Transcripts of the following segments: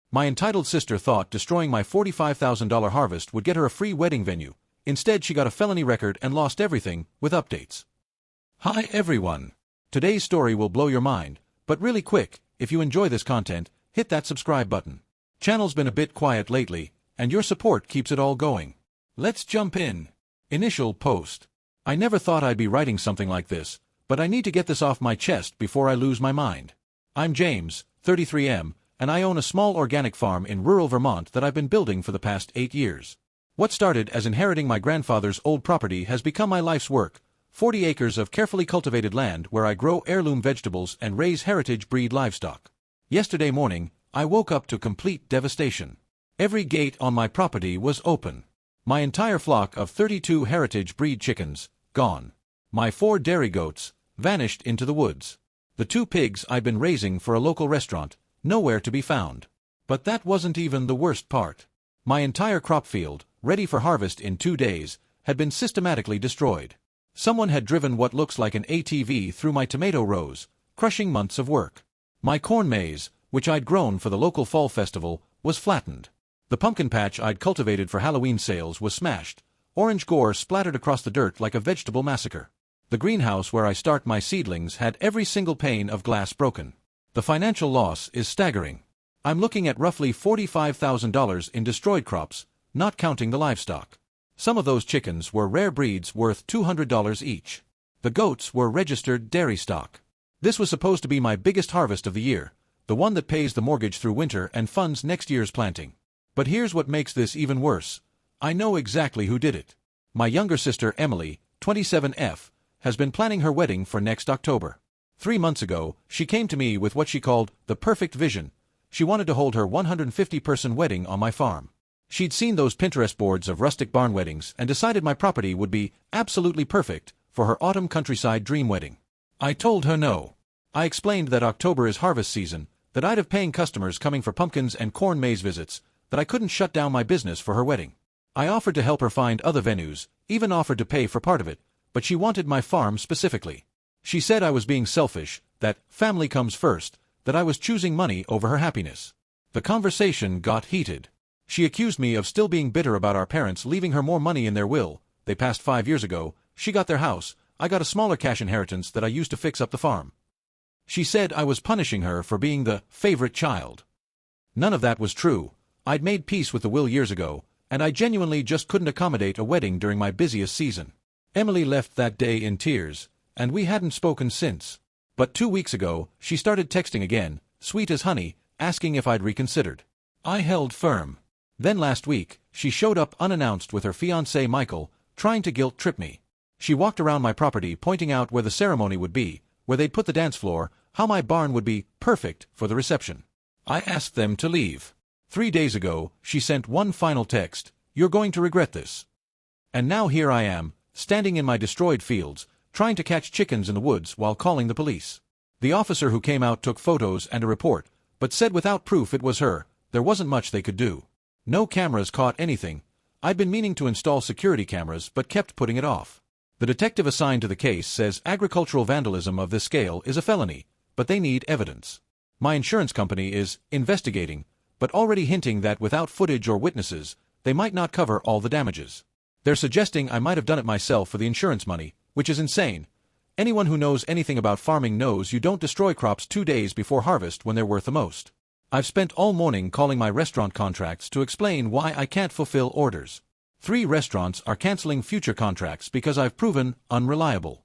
My entitled sister thought destroying my $45,000 harvest would get her a free wedding venue. Instead, she got a felony record and lost everything, with updates. Hi everyone! Today's story will blow your mind, but really quick, if you enjoy this content, hit that subscribe button. Channel's been a bit quiet lately, and your support keeps it all going. Let's jump in. Initial post. I never thought I'd be writing something like this, but I need to get this off my chest before I lose my mind. I'm James, 33M, and I own a small organic farm in rural Vermont that I've been building for the past 8 years. What started as inheriting my grandfather's old property has become my life's work, 40 acres of carefully cultivated land where I grow heirloom vegetables and raise heritage breed livestock. Yesterday morning, I woke up to complete devastation. Every gate on my property was open. My entire flock of 32 heritage breed chickens, gone. My 4 dairy goats, vanished into the woods. The 2 pigs I'd been raising for a local restaurant, nowhere to be found. But that wasn't even the worst part. My entire crop field, ready for harvest in 2 days, had been systematically destroyed. Someone had driven what looks like an ATV through my tomato rows, crushing months of work. My corn maze, which I'd grown for the local fall festival, was flattened. The pumpkin patch I'd cultivated for Halloween sales was smashed. Orange gore splattered across the dirt like a vegetable massacre. The greenhouse where I start my seedlings had every single pane of glass broken. The financial loss is staggering. I'm looking at roughly $45,000 in destroyed crops, not counting the livestock. Some of those chickens were rare breeds worth $200 each. The goats were registered dairy stock. This was supposed to be my biggest harvest of the year, the one that pays the mortgage through winter and funds next year's planting. But here's what makes this even worse. I know exactly who did it. My younger sister Emily, 27F, has been planning her wedding for next October. 3 months ago, she came to me with what she called the perfect vision. She wanted to hold her 150-person wedding on my farm. She'd seen those Pinterest boards of rustic barn weddings and decided my property would be absolutely perfect for her autumn countryside dream wedding. I told her no. I explained that October is harvest season, that I'd have paying customers coming for pumpkins and corn maze visits, that I couldn't shut down my business for her wedding. I offered to help her find other venues, even offered to pay for part of it, but she wanted my farm specifically. She said I was being selfish, that family comes first, that I was choosing money over her happiness. The conversation got heated. She accused me of still being bitter about our parents leaving her more money in their will. They passed 5 years ago. She got their house. I got a smaller cash inheritance that I used to fix up the farm. She said I was punishing her for being the favorite child. None of that was true. I'd made peace with the will years ago, and I genuinely just couldn't accommodate a wedding during my busiest season. Emily left that day in tears, and we hadn't spoken since. But 2 weeks ago, she started texting again, sweet as honey, asking if I'd reconsidered. I held firm. Then last week, she showed up unannounced with her fiancé Michael, trying to guilt-trip me. She walked around my property pointing out where the ceremony would be, where they'd put the dance floor, how my barn would be perfect for the reception. I asked them to leave. 3 days ago, she sent one final text, "You're going to regret this." And now here I am, standing in my destroyed fields, trying to catch chickens in the woods while calling the police. The officer who came out took photos and a report, but said without proof it was her. There wasn't much they could do. No cameras caught anything. I'd been meaning to install security cameras but kept putting it off. The detective assigned to the case says agricultural vandalism of this scale is a felony, but they need evidence. My insurance company is investigating, but already hinting that without footage or witnesses, they might not cover all the damages. They're suggesting I might have done it myself for the insurance money, which is insane. Anyone who knows anything about farming knows you don't destroy crops 2 days before harvest when they're worth the most. I've spent all morning calling my restaurant contracts to explain why I can't fulfill orders. 3 restaurants are canceling future contracts because I've proven unreliable.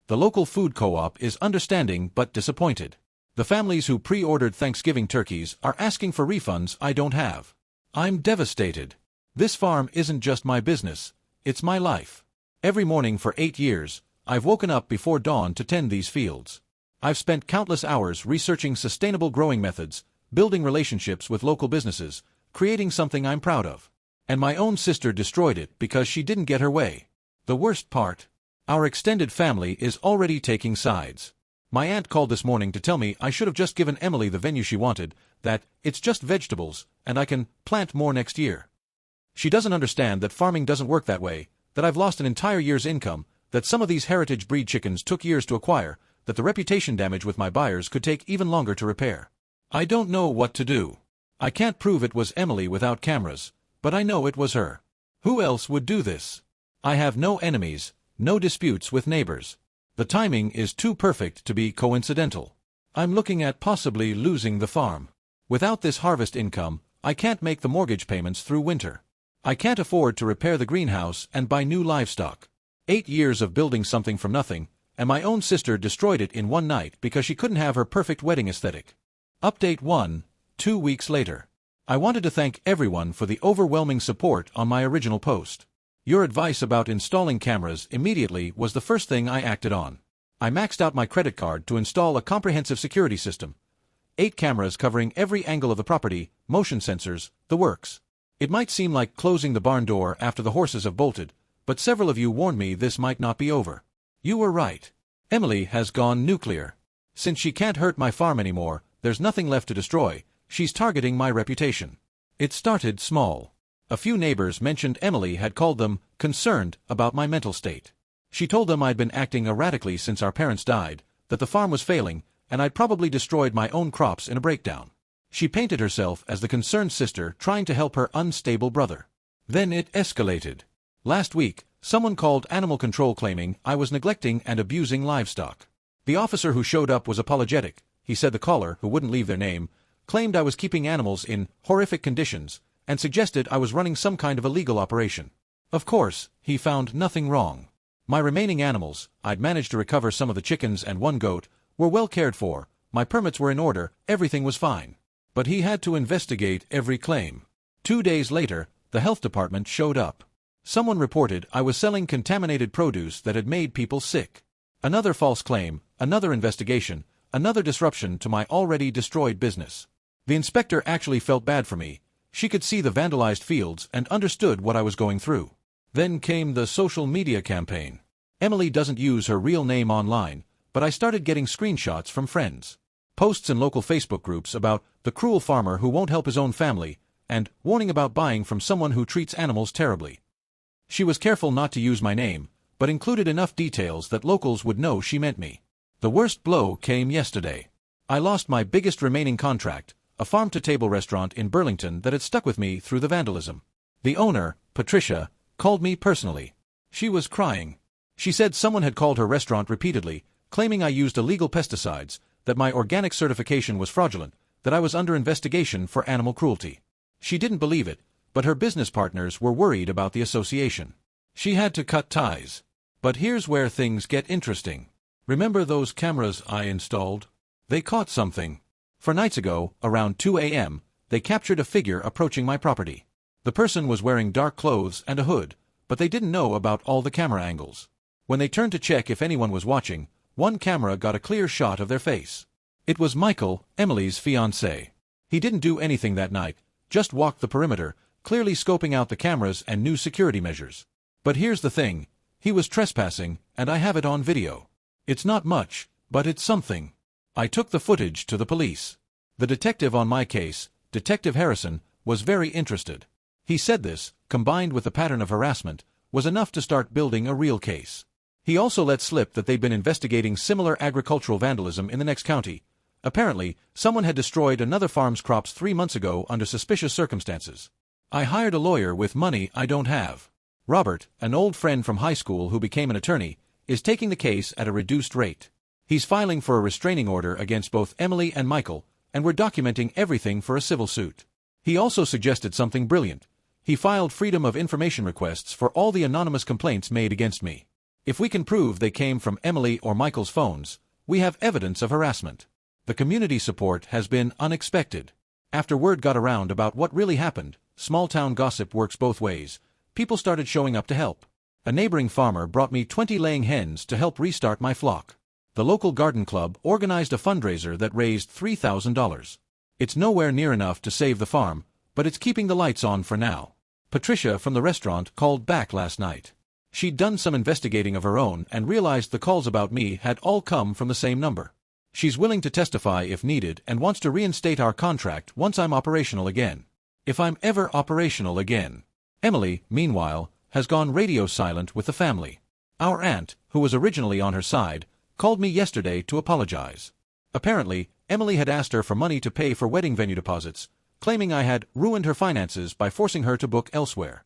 The local food co-op is understanding but disappointed. The families who pre-ordered Thanksgiving turkeys are asking for refunds I don't have. I'm devastated. This farm isn't just my business, it's my life. Every morning for 8 years, I've woken up before dawn to tend these fields. I've spent countless hours researching sustainable growing methods, building relationships with local businesses, creating something I'm proud of. And my own sister destroyed it because she didn't get her way. The worst part? Our extended family is already taking sides. My aunt called this morning to tell me I should have just given Emily the venue she wanted, that it's just vegetables, and I can plant more next year. She doesn't understand that farming doesn't work that way, that I've lost an entire year's income, that some of these heritage breed chickens took years to acquire, that the reputation damage with my buyers could take even longer to repair. I don't know what to do. I can't prove it was Emily without cameras, but I know it was her. Who else would do this? I have no enemies, no disputes with neighbors. The timing is too perfect to be coincidental. I'm looking at possibly losing the farm. Without this harvest income, I can't make the mortgage payments through winter. I can't afford to repair the greenhouse and buy new livestock. 8 years of building something from nothing, and my own sister destroyed it in one night because she couldn't have her perfect wedding aesthetic. Update 1, 2 weeks later. I wanted to thank everyone for the overwhelming support on my original post. Your advice about installing cameras immediately was the first thing I acted on. I maxed out my credit card to install a comprehensive security system. 8 cameras covering every angle of the property, motion sensors, the works. It might seem like closing the barn door after the horses have bolted, but several of you warned me this might not be over. You were right. Emily has gone nuclear. Since she can't hurt my farm anymore, there's nothing left to destroy. She's targeting my reputation. It started small. A few neighbors mentioned Emily had called them concerned about my mental state. She told them I'd been acting erratically since our parents died, that the farm was failing, and I'd probably destroyed my own crops in a breakdown. She painted herself as the concerned sister trying to help her unstable brother. Then it escalated. Last week, someone called animal control claiming I was neglecting and abusing livestock. The officer who showed up was apologetic. He said the caller, who wouldn't leave their name, claimed I was keeping animals in horrific conditions and suggested I was running some kind of illegal operation. Of course, he found nothing wrong. My remaining animals, I'd managed to recover some of the chickens and one goat, were well cared for, my permits were in order, everything was fine. But he had to investigate every claim. 2 days later, the health department showed up. Someone reported I was selling contaminated produce that had made people sick. Another false claim, another investigation, another disruption to my already destroyed business. The inspector actually felt bad for me. She could see the vandalized fields and understood what I was going through. Then came the social media campaign. Emily doesn't use her real name online, but I started getting screenshots from friends. Posts in local Facebook groups about the cruel farmer who won't help his own family, and warning about buying from someone who treats animals terribly. She was careful not to use my name, but included enough details that locals would know she meant me. The worst blow came yesterday. I lost my biggest remaining contract, a farm-to-table restaurant in Burlington that had stuck with me through the vandalism. The owner, Patricia, called me personally. She was crying. She said someone had called her restaurant repeatedly, claiming I used illegal pesticides, that my organic certification was fraudulent, that I was under investigation for animal cruelty. She didn't believe it, but her business partners were worried about the association. She had to cut ties. But here's where things get interesting. Remember those cameras I installed? They caught something. 4 nights ago, around 2 a.m., they captured a figure approaching my property. The person was wearing dark clothes and a hood, but they didn't know about all the camera angles. When they turned to check if anyone was watching, one camera got a clear shot of their face. It was Michael, Emily's fiancé. He didn't do anything that night, just walked the perimeter, clearly scoping out the cameras and new security measures. But here's the thing, he was trespassing, and I have it on video. It's not much, but it's something. I took the footage to the police. The detective on my case, Detective Harrison, was very interested. He said this, combined with the pattern of harassment, was enough to start building a real case. He also let slip that they'd been investigating similar agricultural vandalism in the next county. Apparently, someone had destroyed another farm's crops 3 months ago under suspicious circumstances. I hired a lawyer with money I don't have. Robert, an old friend from high school who became an attorney, is taking the case at a reduced rate. He's filing for a restraining order against both Emily and Michael, and we're documenting everything for a civil suit. He also suggested something brilliant. He filed freedom of information requests for all the anonymous complaints made against me. If we can prove they came from Emily or Michael's phones, we have evidence of harassment. The community support has been unexpected. After word got around about what really happened, small-town gossip works both ways, people started showing up to help. A neighboring farmer brought me 20 laying hens to help restart my flock. The local garden club organized a fundraiser that raised $3,000. It's nowhere near enough to save the farm, but it's keeping the lights on for now. Patricia from the restaurant called back last night. She'd done some investigating of her own and realized the calls about me had all come from the same number. She's willing to testify if needed and wants to reinstate our contract once I'm operational again. If I'm ever operational again. Emily, meanwhile, has gone radio silent with the family. Our aunt, who was originally on her side, called me yesterday to apologize. Apparently, Emily had asked her for money to pay for wedding venue deposits, claiming I had ruined her finances by forcing her to book elsewhere.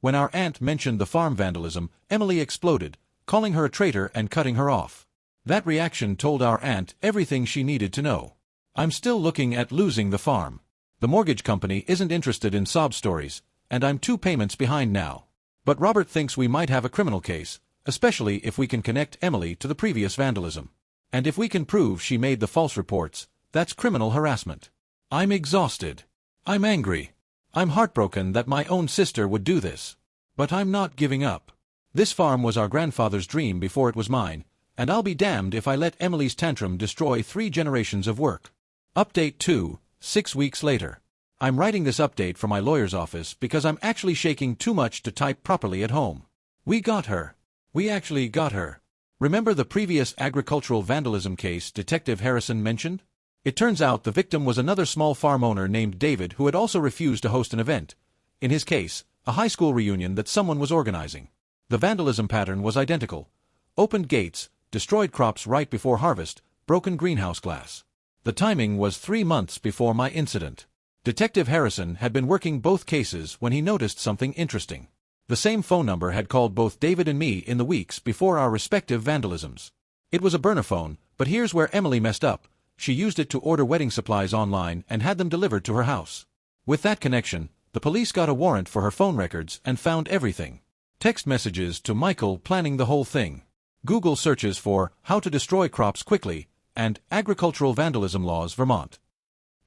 When our aunt mentioned the farm vandalism, Emily exploded, calling her a traitor and cutting her off. That reaction told our aunt everything she needed to know. I'm still looking at losing the farm. The mortgage company isn't interested in sob stories, and I'm 2 payments behind now. But Robert thinks we might have a criminal case, especially if we can connect Emily to the previous vandalism. And if we can prove she made the false reports, that's criminal harassment. I'm exhausted. I'm angry. I'm heartbroken that my own sister would do this. But I'm not giving up. This farm was our grandfather's dream before it was mine, and I'll be damned if I let Emily's tantrum destroy 3 generations of work. Update 2, 6 weeks later. I'm writing this update from my lawyer's office because I'm actually shaking too much to type properly at home. We got her. We actually got her. Remember the previous agricultural vandalism case Detective Harrison mentioned? It turns out the victim was another small farm owner named David who had also refused to host an event. In his case, a high school reunion that someone was organizing. The vandalism pattern was identical. Opened gates, destroyed crops right before harvest, broken greenhouse glass. The timing was 3 months before my incident. Detective Harrison had been working both cases when he noticed something interesting. The same phone number had called both David and me in the weeks before our respective vandalisms. It was a burner phone, but here's where Emily messed up. She used it to order wedding supplies online and had them delivered to her house. With that connection, the police got a warrant for her phone records and found everything. Text messages to Michael planning the whole thing. Google searches for "How to Destroy Crops Quickly" and "Agricultural Vandalism Laws, Vermont."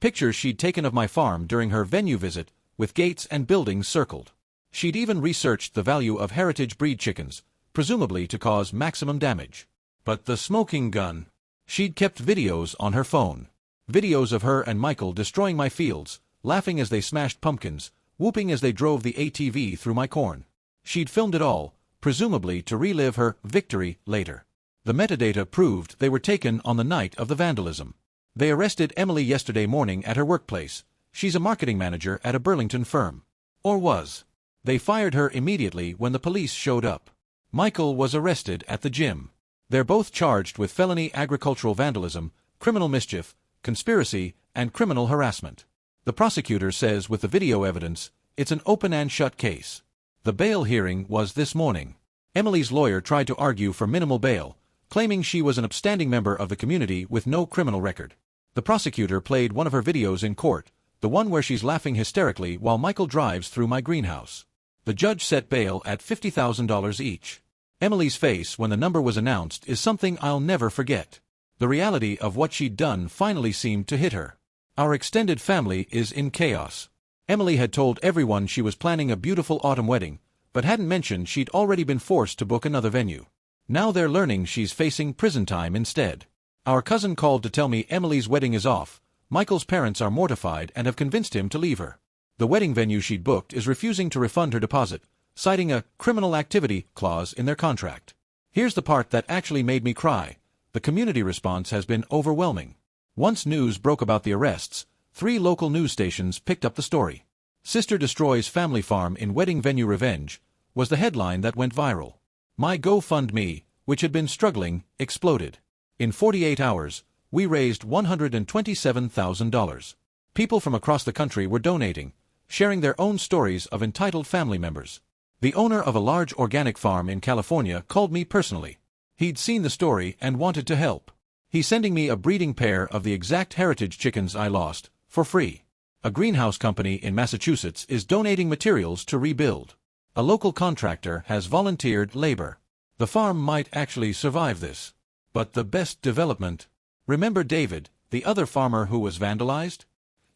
Pictures she'd taken of my farm during her venue visit, with gates and buildings circled. She'd even researched the value of heritage breed chickens, presumably to cause maximum damage. But the smoking gun. She'd kept videos on her phone. Videos of her and Michael destroying my fields, laughing as they smashed pumpkins, whooping as they drove the ATV through my corn. She'd filmed it all, presumably to relive her victory later. The metadata proved they were taken on the night of the vandalism. They arrested Emily yesterday morning at her workplace. She's a marketing manager at a Burlington firm. Or was. They fired her immediately when the police showed up. Michael was arrested at the gym. They're both charged with felony agricultural vandalism, criminal mischief, conspiracy, and criminal harassment. The prosecutor says with the video evidence, it's an open and shut case. The bail hearing was this morning. Emily's lawyer tried to argue for minimal bail, claiming she was an upstanding member of the community with no criminal record. The prosecutor played one of her videos in court, the one where she's laughing hysterically while Michael drives through my greenhouse. The judge set bail at $50,000 each. Emily's face when the number was announced is something I'll never forget. The reality of what she'd done finally seemed to hit her. Our extended family is in chaos. Emily had told everyone she was planning a beautiful autumn wedding, but hadn't mentioned she'd already been forced to book another venue. Now they're learning she's facing prison time instead. Our cousin called to tell me Emily's wedding is off. Michael's parents are mortified and have convinced him to leave her. The wedding venue she'd booked is refusing to refund her deposit, citing a criminal activity clause in their contract. Here's the part that actually made me cry. The community response has been overwhelming. Once news broke about the arrests, 3 local news stations picked up the story. "Sister Destroys Family Farm in Wedding Venue Revenge" was the headline that went viral. My GoFundMe, which had been struggling, exploded. In 48 hours, we raised $127,000. People from across the country were donating, sharing their own stories of entitled family members. The owner of a large organic farm in California called me personally. He'd seen the story and wanted to help. He's sending me a breeding pair of the exact heritage chickens I lost, for free. A greenhouse company in Massachusetts is donating materials to rebuild. A local contractor has volunteered labor. The farm might actually survive this. But the best development. Remember David, the other farmer who was vandalized?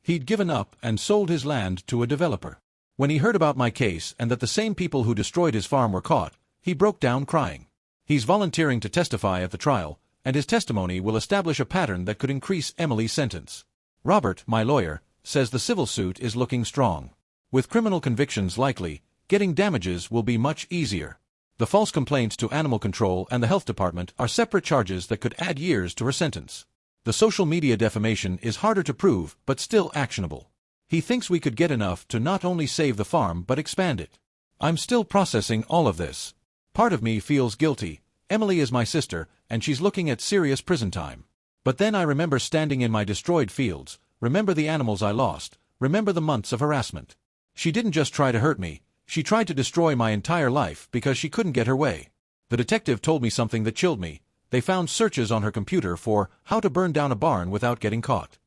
He'd given up and sold his land to a developer. When he heard about my case and that the same people who destroyed his farm were caught, he broke down crying. He's volunteering to testify at the trial, and his testimony will establish a pattern that could increase Emily's sentence. Robert, my lawyer, says the civil suit is looking strong. With criminal convictions likely, getting damages will be much easier. The false complaints to animal control and the health department are separate charges that could add years to her sentence. The social media defamation is harder to prove but still actionable. He thinks we could get enough to not only save the farm but expand it. I'm still processing all of this. Part of me feels guilty. Emily is my sister, and she's looking at serious prison time. But then I remember standing in my destroyed fields, remember the animals I lost, remember the months of harassment. She didn't just try to hurt me, she tried to destroy my entire life because she couldn't get her way. The detective told me something that chilled me. They found searches on her computer for how to burn down a barn without getting caught.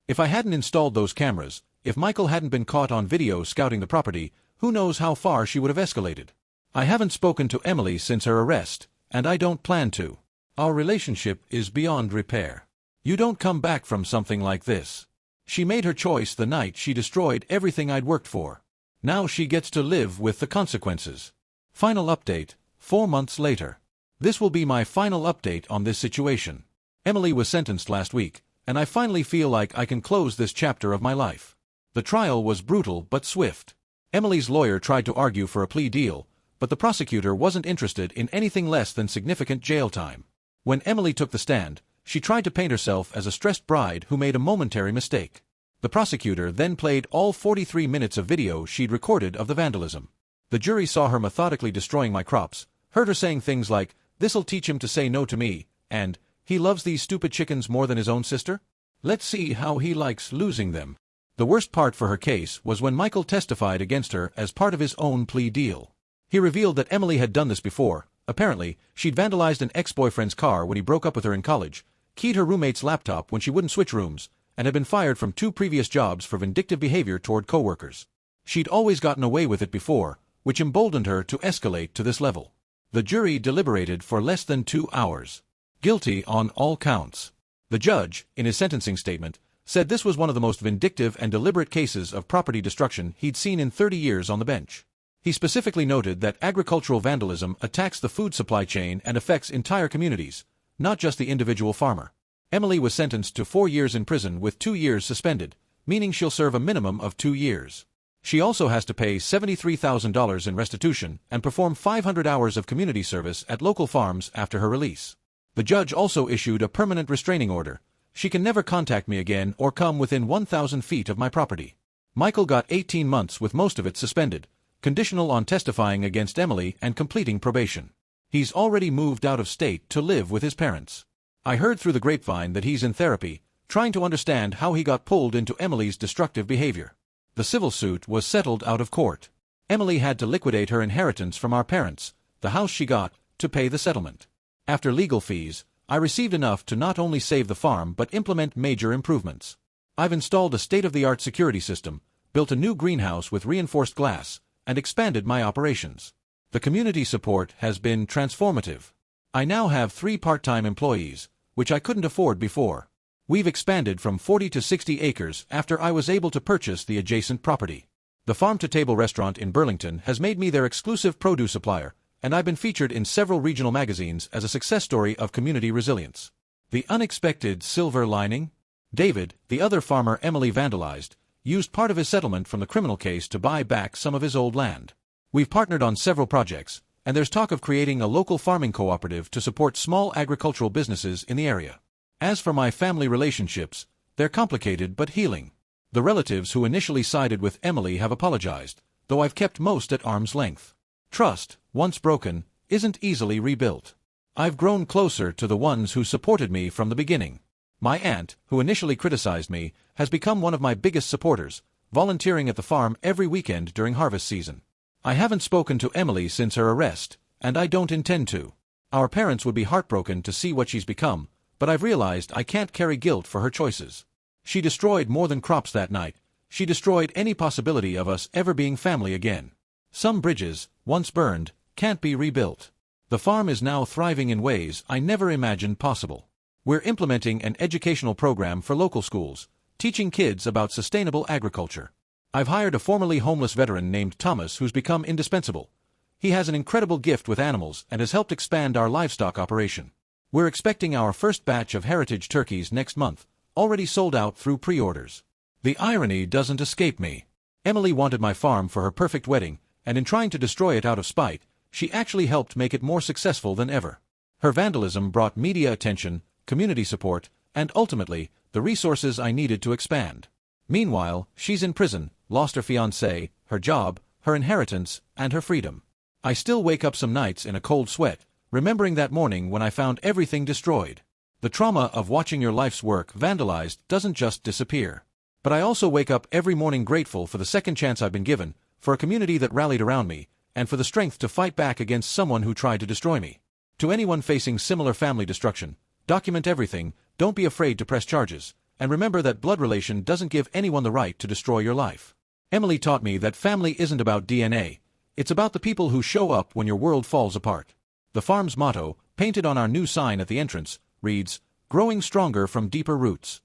If I hadn't installed those cameras, if Michael hadn't been caught on video scouting the property, who knows how far she would have escalated. I haven't spoken to Emily since her arrest, and I don't plan to. Our relationship is beyond repair. You don't come back from something like this. She made her choice the night she destroyed everything I'd worked for. Now she gets to live with the consequences. Final update, 4 months later. This will be my final update on this situation. Emily was sentenced last week, and I finally feel like I can close this chapter of my life. The trial was brutal but swift. Emily's lawyer tried to argue for a plea deal, but the prosecutor wasn't interested in anything less than significant jail time. When Emily took the stand, she tried to paint herself as a stressed bride who made a momentary mistake. The prosecutor then played all 43 minutes of video she'd recorded of the vandalism. The jury saw her methodically destroying my crops, heard her saying things like, "This'll teach him to say no to me," and, "He loves these stupid chickens more than his own sister? Let's see how he likes losing them." The worst part for her case was when Michael testified against her as part of his own plea deal. He revealed that Emily had done this before. Apparently, she'd vandalized an ex-boyfriend's car when he broke up with her in college, keyed her roommate's laptop when she wouldn't switch rooms, and had been fired from 2 previous jobs for vindictive behavior toward coworkers. She'd always gotten away with it before, which emboldened her to escalate to this level. The jury deliberated for less than 2 hours. Guilty on all counts. The judge, in his sentencing statement, said this was one of the most vindictive and deliberate cases of property destruction he'd seen in 30 years on the bench. He specifically noted that agricultural vandalism attacks the food supply chain and affects entire communities, not just the individual farmer. Emily was sentenced to 4 years in prison with 2 years suspended, meaning she'll serve a minimum of 2 years. She also has to pay $73,000 in restitution and perform 500 hours of community service at local farms after her release. The judge also issued a permanent restraining order. She can never contact me again or come within 1,000 feet of my property. Michael got 18 months with most of it suspended, conditional on testifying against Emily and completing probation. He's already moved out of state to live with his parents. I heard through the grapevine that he's in therapy, trying to understand how he got pulled into Emily's destructive behavior. The civil suit was settled out of court. Emily had to liquidate her inheritance from our parents, the house she got, to pay the settlement. After legal fees, I received enough to not only save the farm but implement major improvements. I've installed a state-of-the-art security system, built a new greenhouse with reinforced glass, and expanded my operations. The community support has been transformative. I now have 3 part-time employees, which I couldn't afford before. We've expanded from 40 to 60 acres after I was able to purchase the adjacent property. The farm-to-table restaurant in Burlington has made me their exclusive produce supplier, and I've been featured in several regional magazines as a success story of community resilience. The unexpected silver lining? David, the other farmer Emily vandalized, used part of his settlement from the criminal case to buy back some of his old land. We've partnered on several projects, and there's talk of creating a local farming cooperative to support small agricultural businesses in the area. As for my family relationships, they're complicated but healing. The relatives who initially sided with Emily have apologized, though I've kept most at arm's length. Trust, once broken, isn't easily rebuilt. I've grown closer to the ones who supported me from the beginning. My aunt, who initially criticized me, has become one of my biggest supporters, volunteering at the farm every weekend during harvest season. I haven't spoken to Emily since her arrest, and I don't intend to. Our parents would be heartbroken to see what she's become, but I've realized I can't carry guilt for her choices. She destroyed more than crops that night. She destroyed any possibility of us ever being family again. Some bridges, once burned, can't be rebuilt. The farm is now thriving in ways I never imagined possible. We're implementing an educational program for local schools, teaching kids about sustainable agriculture. I've hired a formerly homeless veteran named Thomas who's become indispensable. He has an incredible gift with animals and has helped expand our livestock operation. We're expecting our first batch of heritage turkeys next month, already sold out through pre-orders. The irony doesn't escape me. Emily wanted my farm for her perfect wedding, and in trying to destroy it out of spite, she actually helped make it more successful than ever. Her vandalism brought media attention, community support, and ultimately, the resources I needed to expand. Meanwhile, she's in prison, lost her fiancé, her job, her inheritance, and her freedom. I still wake up some nights in a cold sweat, remembering that morning when I found everything destroyed. The trauma of watching your life's work vandalized doesn't just disappear. But I also wake up every morning grateful for the second chance I've been given, for a community that rallied around me, and for the strength to fight back against someone who tried to destroy me. To anyone facing similar family destruction, document everything, don't be afraid to press charges, and remember that blood relation doesn't give anyone the right to destroy your life. Emily taught me that family isn't about DNA, it's about the people who show up when your world falls apart. The farm's motto, painted on our new sign at the entrance, reads, "Growing stronger from deeper roots."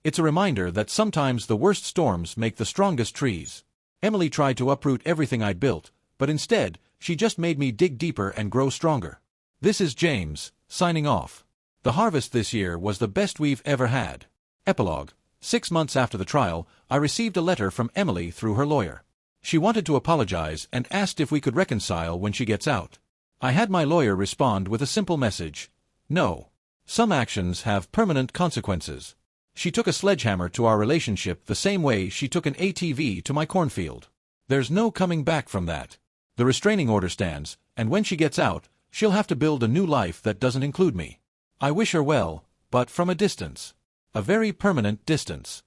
It's a reminder that sometimes the worst storms make the strongest trees. Emily tried to uproot everything I'd built, but instead, she just made me dig deeper and grow stronger. This is James, signing off. The harvest this year was the best we've ever had. Epilogue. 6 months after the trial, I received a letter from Emily through her lawyer. She wanted to apologize and asked if we could reconcile when she gets out. I had my lawyer respond with a simple message: no. Some actions have permanent consequences. She took a sledgehammer to our relationship the same way she took an ATV to my cornfield. There's no coming back from that. The restraining order stands, and when she gets out, she'll have to build a new life that doesn't include me. I wish her well, but from a distance. A very permanent distance.